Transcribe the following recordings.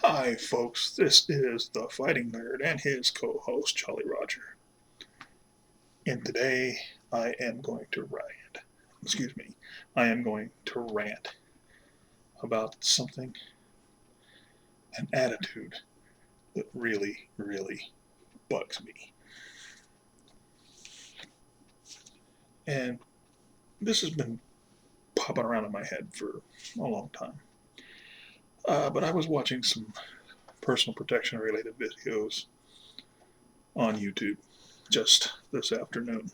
Hi, folks. This is the Fighting Nerd and his co host, Jolly Roger. And today I am going to rant. Excuse me. I am going to rant about something, an attitude that really, really bugs me. And this has been popping around in my head for a long time. But I was watching some personal protection related videos on YouTube just this afternoon.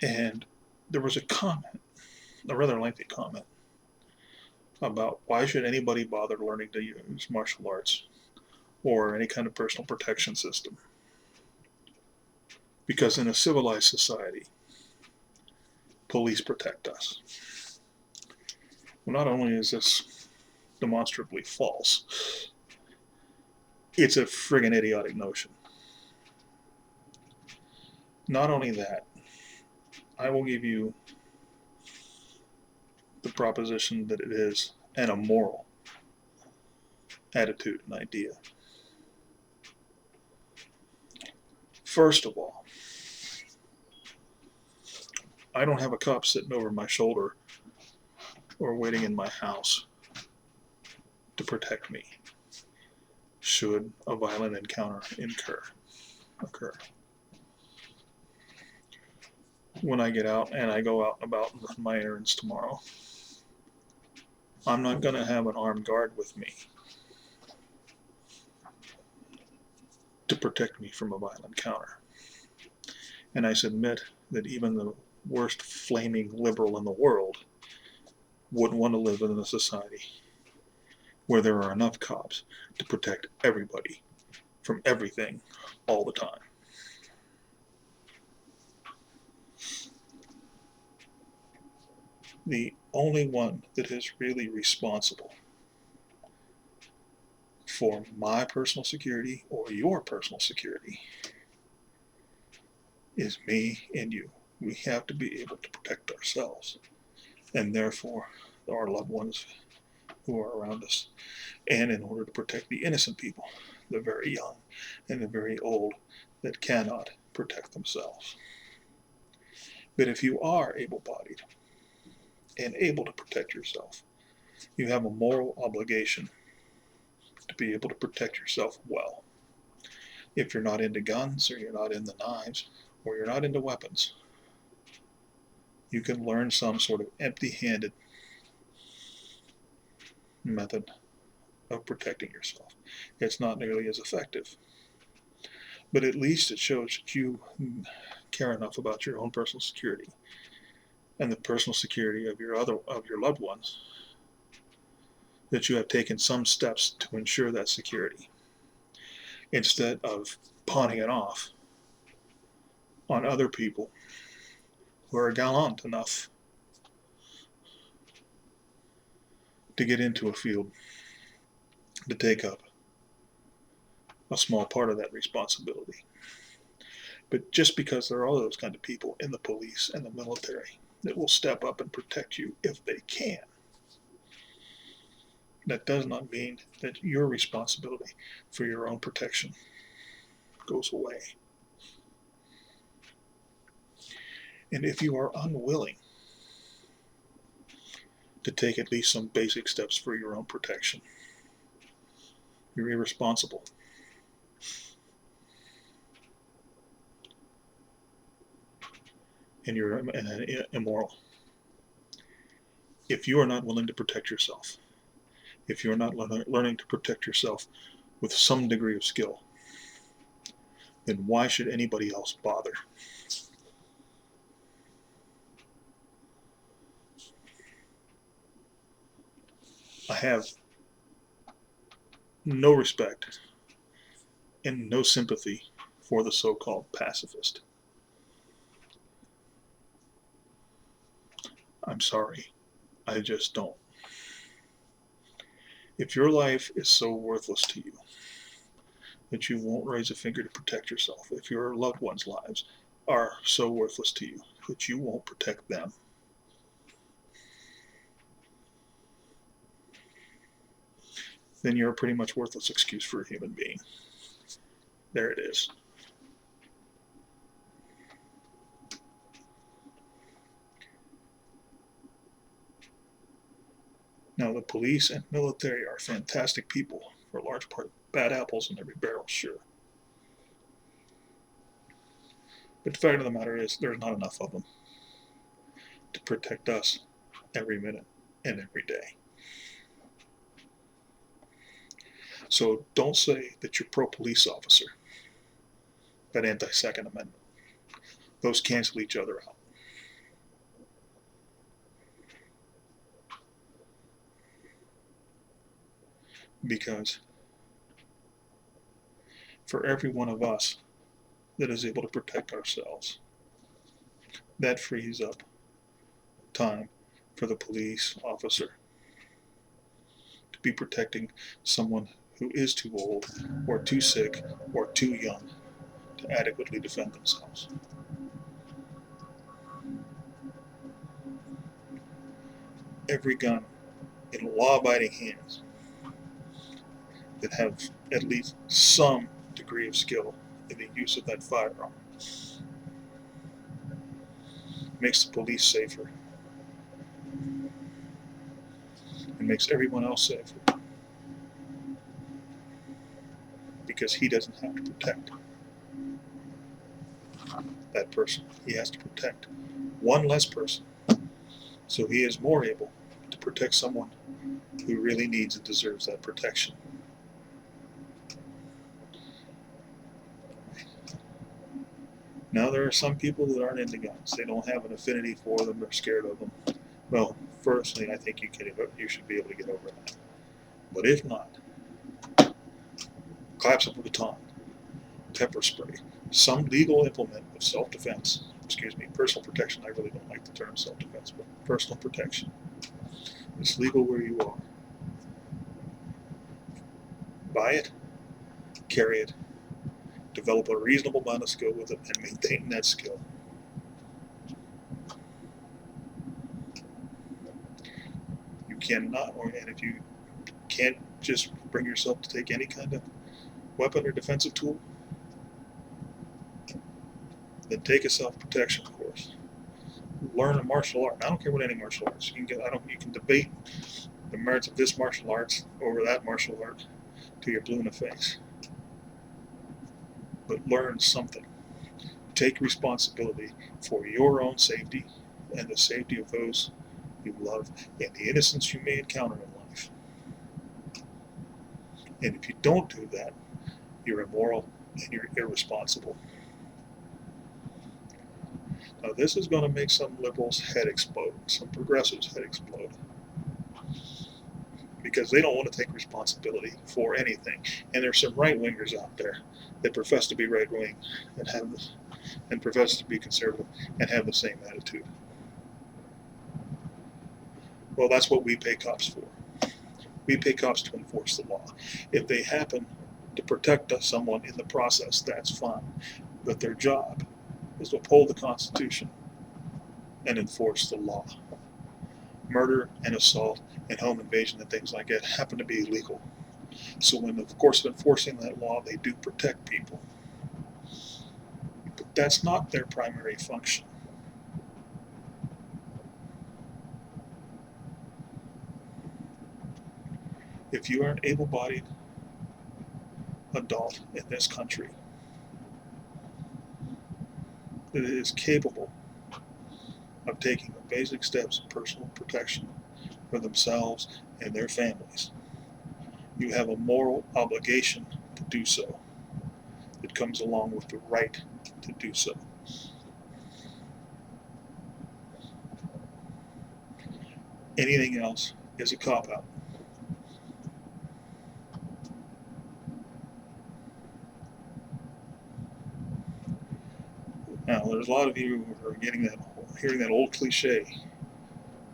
And there was a comment, a rather lengthy comment, about why should anybody bother learning to use martial arts or any kind of personal protection system. Because in a civilized society, police protect us. Well, not only is this demonstrably false, it's a friggin' idiotic notion. Not only that, I will give you the proposition that it is an immoral attitude and idea. First of all, I don't have a cop sitting over my shoulder or waiting in my house to protect me should a violent encounter occur. When I get out and I go out and about and run my errands tomorrow, I'm not going to have an armed guard with me to protect me from a violent encounter. And I submit that even the worst flaming liberal in the world wouldn't want to live in a society where there are enough cops to protect everybody from everything all the time. The only one that is really responsible for my personal security or your personal security is me and you. We have to be able to protect ourselves and therefore our loved ones who are around us. And in order to protect the innocent people, the very young and the very old that cannot protect themselves. But if you are able bodied and able to protect yourself, you have a moral obligation to be able to protect yourself well. If you're not into guns or you're not into knives or you're not into weapons, you can learn some sort of empty handed method of protecting yourself. It's not nearly as effective, but at least it shows that you care enough about your own personal security and the personal security of your loved ones that you have taken some steps to ensure that security instead of pawning it off on other people who are gallant enough to get into a field to take up a small part of that responsibility. But just because there are those kind of people in the police and the military that will step up and protect you if they can, that does not mean that your responsibility for your own protection goes away. And if you are unwilling to take at least some basic steps for your own protection, you're irresponsible. And you're immoral. If you are not willing to protect yourself, if you're not learning to protect yourself with some degree of skill, then why should anybody else bother? I have no respect and no sympathy for the so-called pacifist. I'm sorry, I just don't. If your life is so worthless to you that you won't raise a finger to protect yourself, if your loved ones' lives are so worthless to you that you won't protect them, then you're a pretty much worthless excuse for a human being. There it is. Now, the police and military are fantastic people, for a large part. Bad apples in every barrel, sure. But the fact of the matter is, there's not enough of them to protect us every minute and every day. So don't say that you're pro-police officer, but anti-Second Amendment. Those cancel each other out. Because for every one of us that is able to protect ourselves, that frees up time for the police officer to be protecting someone who is too old or too sick or too young to adequately defend themselves. Every gun in law-abiding hands that have at least some degree of skill in the use of that firearm makes the police safer and makes everyone else safer, because he doesn't have to protect that person. He has to protect one less person, so he is more able to protect someone who really needs and deserves that protection. Now, there are some people that aren't into guns. They don't have an affinity for them. They're scared of them. Well, firstly, I think you should be able to get over that. But if not, claps of a baton, pepper spray, some legal implement of self-defense, personal protection. I really don't like the term self-defense, but personal protection. It's legal where you are. Buy it, carry it, develop a reasonable amount of skill with it, and maintain that skill. You cannot, and if you can't just bring yourself to take any kind of weapon or defensive tool, then take a self-protection course. Learn a martial art. I don't care what any martial arts. You can debate the merits of this martial arts over that martial art till you're blue in the face. But learn something. Take responsibility for your own safety and the safety of those you love and the innocence you may encounter in life. And if you don't do that, you're immoral and you're irresponsible. Now, this is going to make some liberals' head explode, some progressives' head explode, because they don't want to take responsibility for anything. And there's some right-wingers out there that profess to be right-wing and profess to be conservative and have the same attitude. Well, that's what we pay cops for. We pay cops to enforce the law. If they happen to protect someone in the process, that's fine. But their job is to uphold the Constitution and enforce the law. Murder and assault and home invasion and things like that happen to be illegal. So in the course of enforcing that law, they do protect people. But that's not their primary function. If you are an able-bodied adult in this country that is capable of taking the basic steps of personal protection for themselves and their families, you have a moral obligation to do so. It comes along with the right to do so. Anything else is a cop-out. Now, there's a lot of you who are hearing that old cliche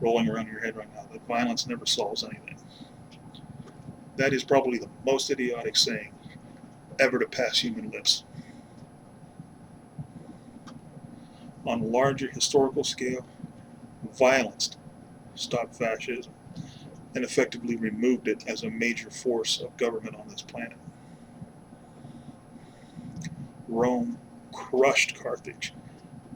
rolling around in your head right now, that violence never solves anything. That is probably the most idiotic saying ever to pass human lips. On a larger historical scale, violence stopped fascism. and effectively removed it as a major force of government on this planet. Rome crushed Carthage,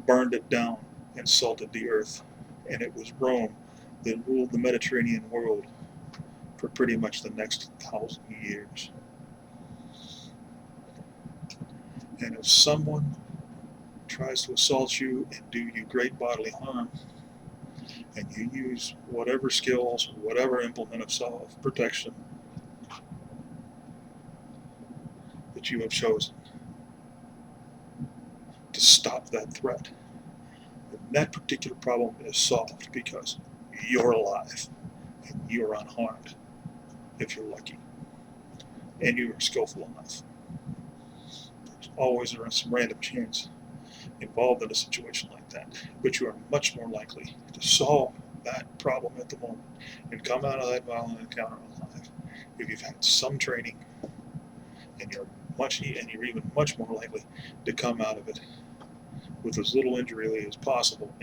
burned it down, and salted the earth. And it was Rome that ruled the Mediterranean world for pretty much the next 1,000 years. And if someone tries to assault you and do you great bodily harm, and you use whatever skills or whatever implement of self-protection that you have chosen to stop that threat, then that particular problem is solved because you're alive and you're unharmed if you're lucky and you're skillful enough. There's always some random chance involved in a situation like that, but you are much more likely to solve that problem at the moment and come out of that violent encounter alive if you've had some training, and you're even much more likely to come out of it with as little injury as possible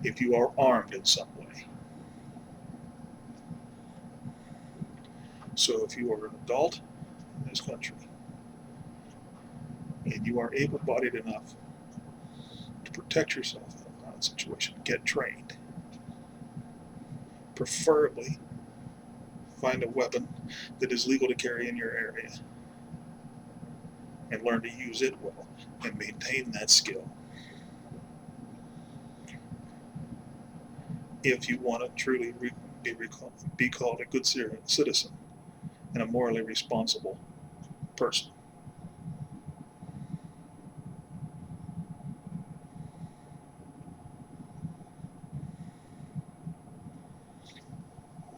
if you are armed in some way. So if you are an adult in this country and you are able-bodied enough to protect yourself in a violent situation, get trained. Preferably find a weapon that is legal to carry in your area and learn to use it well and maintain that skill. If you want to truly be called a good citizen and a morally responsible person.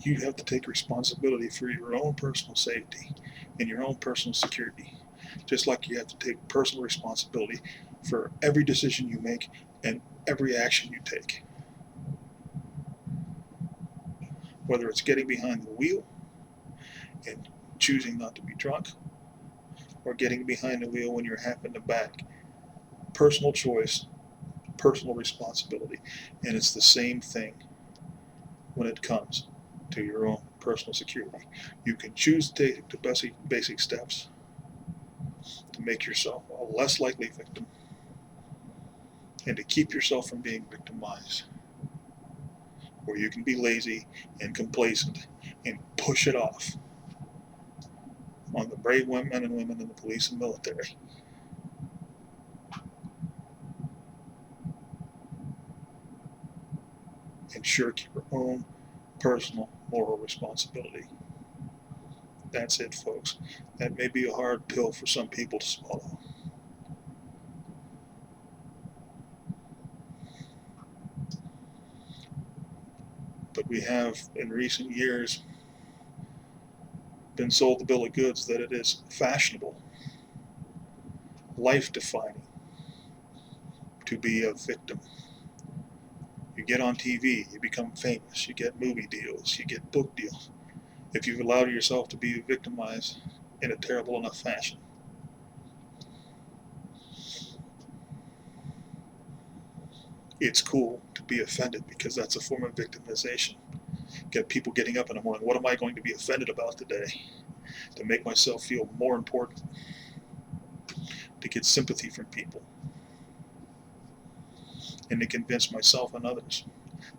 You have to take responsibility for your own personal safety and your own personal security, just like you have to take personal responsibility for every decision you make and every action you take. Whether it's getting behind the wheel and choosing not to be drunk, or getting behind the wheel when you're half in the back. Personal choice, personal responsibility. And it's the same thing when it comes to your own personal security. You can choose to take the basic steps to make yourself a less likely victim and to keep yourself from being victimized. Or you can be lazy and complacent and push it off on the brave men and women in the police and military. And shirk your own personal moral responsibility. That's it, folks. That may be a hard pill for some people to swallow. But we have, in recent years, been sold the bill of goods that it is fashionable, life-defining, to be a victim. You get on TV, you become famous, you get movie deals, you get book deals. If you've allowed yourself to be victimized in a terrible enough fashion. It's cool to be offended because that's a form of victimization. Get people getting up in the morning, what am I going to be offended about today? To make myself feel more important, to get sympathy from people, and to convince myself and others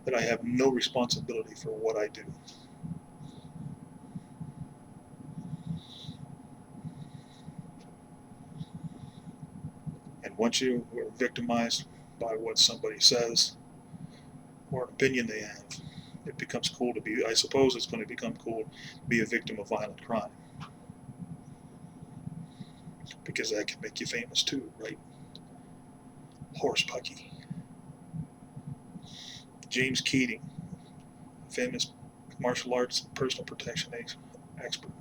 that I have no responsibility for what I do. And once you are victimized by what somebody says or an opinion they have, it becomes cool to be, I suppose it's going to become cool to be a victim of violent crime. Because that can make you famous too, right? Horse pucky. James Keating, famous martial arts personal protection expert,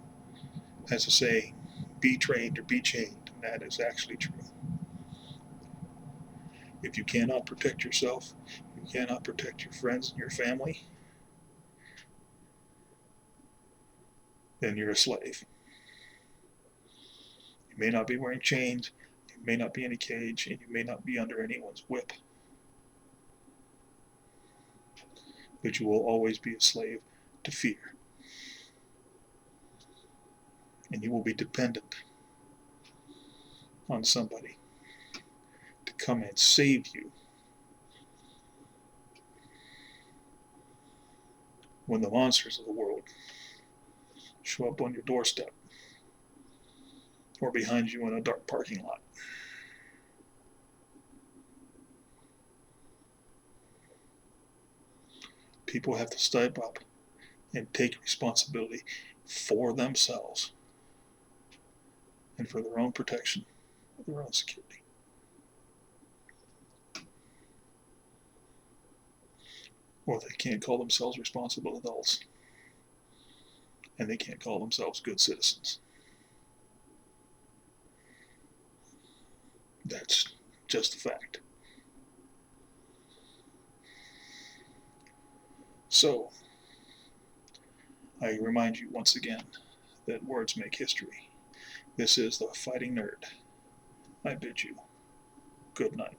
has a saying, be trained or be chained, and that is actually true. If you cannot protect yourself, you cannot protect your friends and your family, then you're a slave. You may not be wearing chains, you may not be in a cage, and you may not be under anyone's whip. but you will always be a slave to fear. And you will be dependent on somebody to come and save you when the monsters of the world show up on your doorstep or behind you in a dark parking lot. People have to step up and take responsibility for themselves and for their own protection, their own security. Or they can't call themselves responsible adults, and they can't call themselves good citizens. That's just a fact. So, I remind you once again that words make history. This is the Fighting Nerd. I bid you good night.